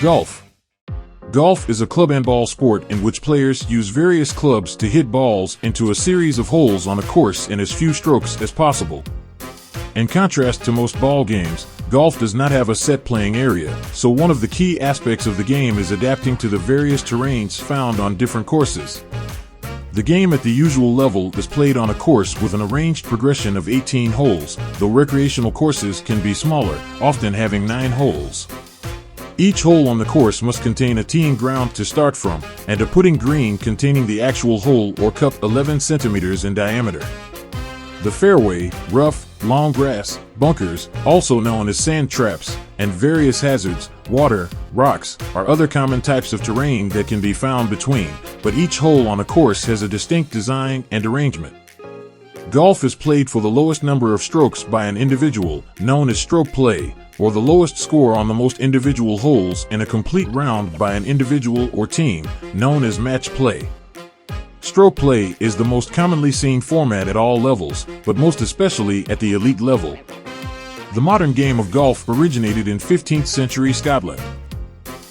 Golf. Golf is a club and ball sport in which players use various clubs to hit balls into a series of holes on a course in as few strokes as possible. In contrast to most ball games, golf does not have a set playing area, so one of the key aspects of the game is adapting to the various terrains found on different courses. The game at the usual level is played on a course with an arranged progression of 18 holes, though recreational courses can be smaller, often having 9 holes. Each hole on the course must contain a teeing ground to start from, and a putting green containing the actual hole or cup 11 centimeters in diameter. The fairway, rough, long grass, bunkers, also known as sand traps, and various hazards, water, rocks, are other common types of terrain that can be found between, but each hole on a course has a distinct design and arrangement. Golf is played for the lowest number of strokes by an individual, known as stroke play, or the lowest score on the most individual holes in a complete round by an individual or team, known as match play. Stroke play is the most commonly seen format at all levels, but most especially at the elite level. The modern game of golf originated in 15th century Scotland.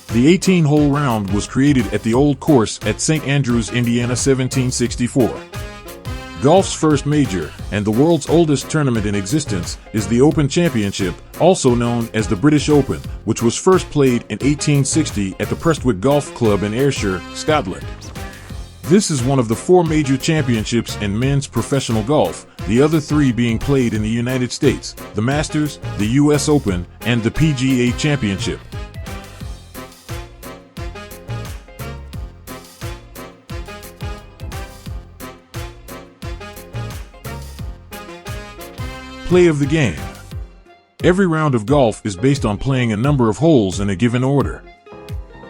The 18-hole round was created at the Old Course at St. Andrews, Indiana, 1764. Golf's first major, and the world's oldest tournament in existence, is the Open Championship, also known as the British Open, which was first played in 1860 at the Prestwick Golf Club in Ayrshire, Scotland. This is one of the 4 major championships in men's professional golf, the other 3 being played in the United States: the Masters, the US Open, and the PGA Championship. Play of the game. Every round of golf is based on playing a number of holes in a given order.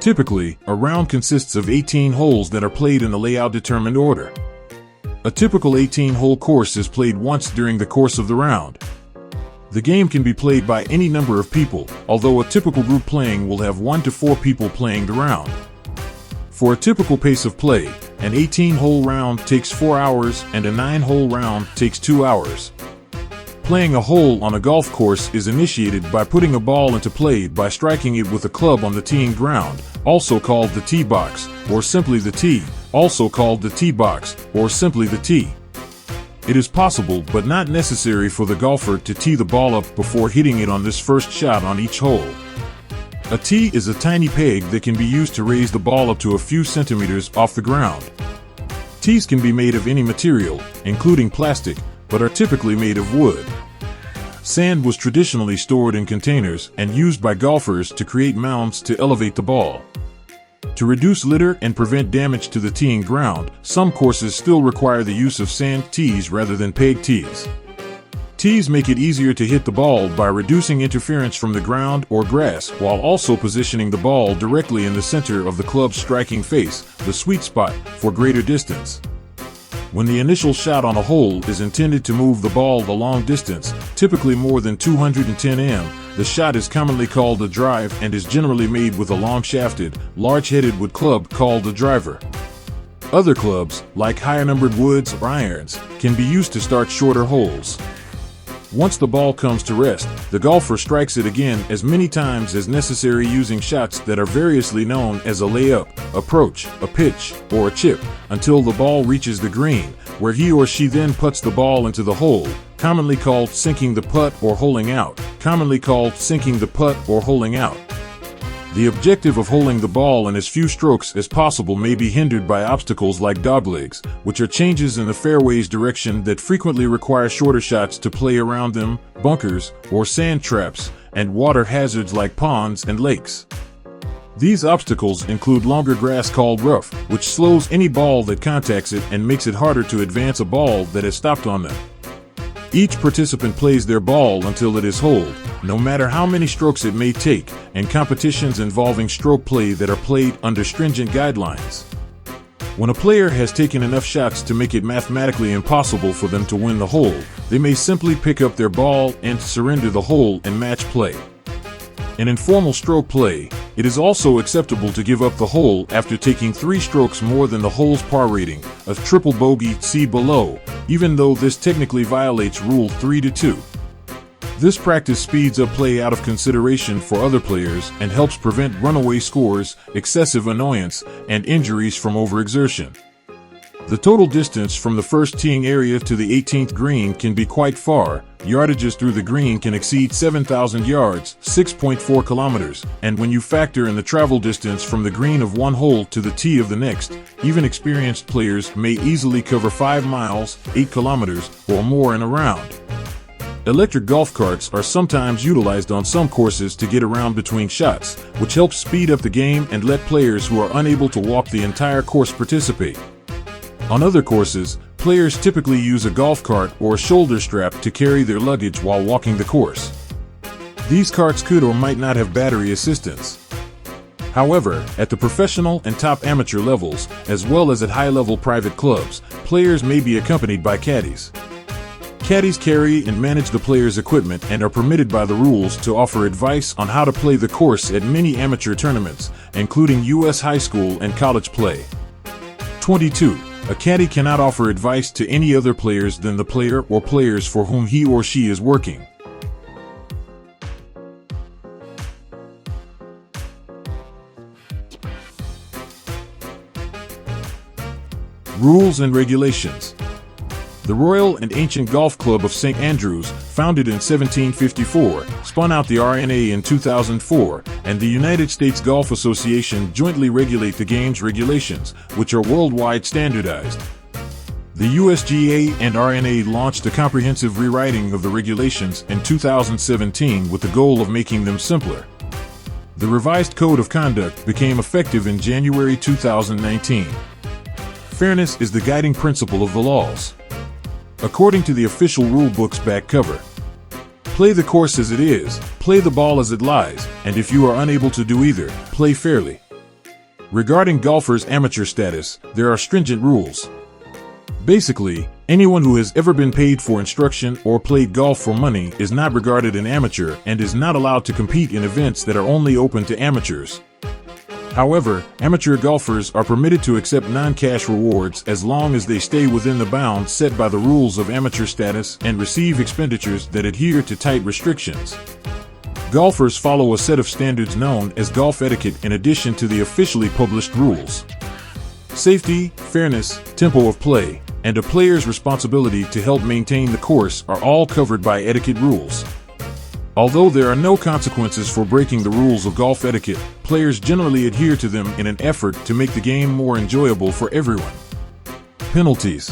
Typically, a round consists of 18 holes that are played in a layout-determined order. A typical 18-hole course is played once during the course of the round. The game can be played by any number of people, although a typical group playing will have 1 to 4 people playing the round. For a typical pace of play, an 18-hole round takes 4 hours and a 9-hole round takes 2 hours. Playing a hole on a golf course is initiated by putting a ball into play by striking it with a club on the teeing ground, also called the tee box, or simply the tee, also called the tee box, or simply the tee. It is possible but not necessary for the golfer to tee the ball up before hitting it on this first shot on each hole. A tee is a tiny peg that can be used to raise the ball up to a few centimeters off the ground. Tees can be made of any material, including plastic, but are typically made of wood. Sand was traditionally stored in containers and used by golfers to create mounds to elevate the ball. To reduce litter and prevent damage to the teeing ground, some courses still require the use of sand tees rather than peg tees. Tees make it easier to hit the ball by reducing interference from the ground or grass while also positioning the ball directly in the center of the club's striking face, the sweet spot, for greater distance. When the initial shot on a hole is intended to move the ball the long distance, typically more than 210 m, the shot is commonly called a drive and is generally made with a long-shafted, large-headed wood club called a driver. Other clubs, like higher-numbered woods or irons, can be used to start shorter holes. Once the ball comes to rest, the golfer strikes it again as many times as necessary using shots that are variously known as a layup, approach, a pitch, or a chip, until the ball reaches the green, where he or she then puts the ball into the hole, commonly called sinking the putt or holing out, The objective of holding the ball in as few strokes as possible may be hindered by obstacles like doglegs, which are changes in the fairway's direction that frequently require shorter shots to play around them, bunkers, or sand traps, and water hazards like ponds and lakes. These obstacles include longer grass called rough, which slows any ball that contacts it and makes it harder to advance a ball that has stopped on them. Each participant plays their ball until it is holed, no matter how many strokes it may take, and competitions involving stroke play that are played under stringent guidelines. When a player has taken enough shots to make it mathematically impossible for them to win the hole, they may simply pick up their ball and surrender the hole in match play. In informal stroke play, it is also acceptable to give up the hole after taking 3 strokes more than the hole's par rating, a triple bogey, see below, even though this technically violates Rule 3-2. This practice speeds up play out of consideration for other players and helps prevent runaway scores, excessive annoyance, and injuries from overexertion. The total distance from the first teeing area to the 18th green can be quite far. Yardages through the green can exceed 7,000 yards, 6.4 kilometers, and when you factor in the travel distance from the green of one hole to the tee of the next, even experienced players may easily cover 5 miles, 8 kilometers, or more in a round. Electric golf carts are sometimes utilized on some courses to get around between shots, which helps speed up the game and let players who are unable to walk the entire course participate. On other courses, players typically use a golf cart or a shoulder strap to carry their luggage while walking the course. These carts could or might not have battery assistance. However, at the professional and top amateur levels, as well as at high-level private clubs, players may be accompanied by caddies. Caddies carry and manage the player's equipment and are permitted by the rules to offer advice on how to play the course at many amateur tournaments, including U.S. high school and college play. 22. A caddy cannot offer advice to any other players than the player or players for whom he or she is working. Rules and regulations. The Royal and Ancient Golf Club of St. Andrews, founded in 1754, spun out the RNA in 2004, and the United States Golf Association jointly regulate the game's regulations, which are worldwide standardized. The USGA and RNA launched a comprehensive rewriting of the regulations in 2017 with the goal of making them simpler. The revised Code of Conduct became effective in January 2019. Fairness is the guiding principle of the laws. According to the official rulebook's back cover, play the course as it is, play the ball as it lies, and if you are unable to do either, play fairly. Regarding golfers' amateur status, there are stringent rules. Basically, anyone who has ever been paid for instruction or played golf for money is not regarded an amateur and is not allowed to compete in events that are only open to amateurs. However, amateur golfers are permitted to accept non-cash rewards as long as they stay within the bounds set by the rules of amateur status and receive expenditures that adhere to tight restrictions. Golfers follow a set of standards known as golf etiquette in addition to the officially published rules. Safety, fairness, tempo of play, and a player's responsibility to help maintain the course are all covered by etiquette rules. Although there are no consequences for breaking the rules of golf etiquette, players generally adhere to them in an effort to make the game more enjoyable for everyone. Penalties.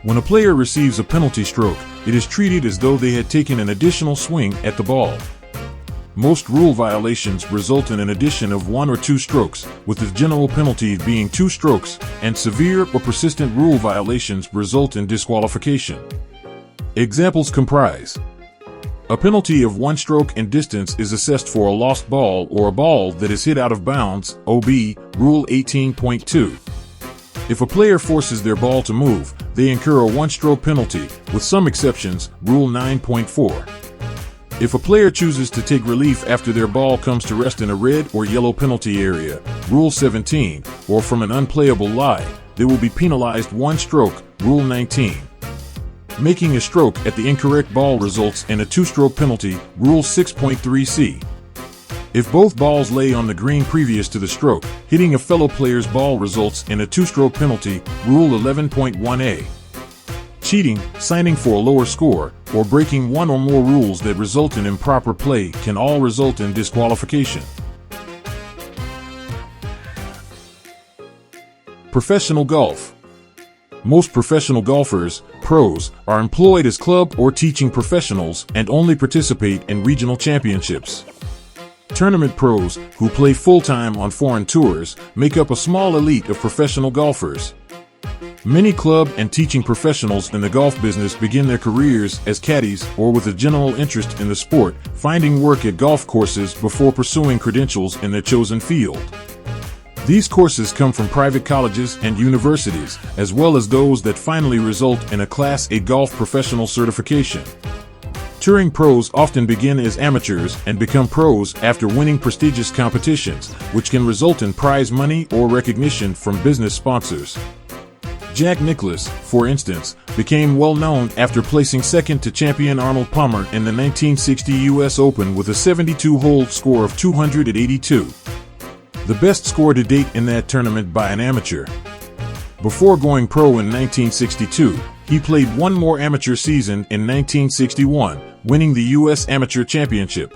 When a player receives a penalty stroke, it is treated as though they had taken an additional swing at the ball. Most rule violations result in an addition of 1 or 2 strokes, with the general penalty being 2 strokes, and severe or persistent rule violations result in disqualification. Examples comprise: a penalty of 1 stroke and distance is assessed for a lost ball or a ball that is hit out of bounds, OB, Rule 18.2. If a player forces their ball to move, they incur a 1-stroke penalty, with some exceptions, Rule 9.4. If a player chooses to take relief after their ball comes to rest in a red or yellow penalty area, Rule 17, or from an unplayable lie, they will be penalized 1 stroke, Rule 19. Making a stroke at the incorrect ball results in a 2-stroke penalty, Rule 6.3c. If both balls lay on the green previous to the stroke, hitting a fellow player's ball results in a 2-stroke penalty, Rule 11.1a. Cheating, signing for a lower score, or breaking 1 or more rules that result in improper play can all result in disqualification. Professional golf. Most professional golfers, pros, are employed as club or teaching professionals and only participate in regional championships. Tournament pros, who play full-time on foreign tours, make up a small elite of professional golfers. Many club and teaching professionals in the golf business begin their careers as caddies or with a general interest in the sport, finding work at golf courses before pursuing credentials in their chosen field. These courses come from private colleges and universities, as well as those that finally result in a Class A golf professional certification. Touring pros often begin as amateurs and become pros after winning prestigious competitions, which can result in prize money or recognition from business sponsors. Jack Nicklaus, for instance, became well known after placing second to champion Arnold Palmer in the 1960 U.S. Open with a 72-hole score of 282. The best score to date in that tournament by an amateur. Before going pro in 1962, he played one more amateur season in 1961, winning the U.S. Amateur Championship.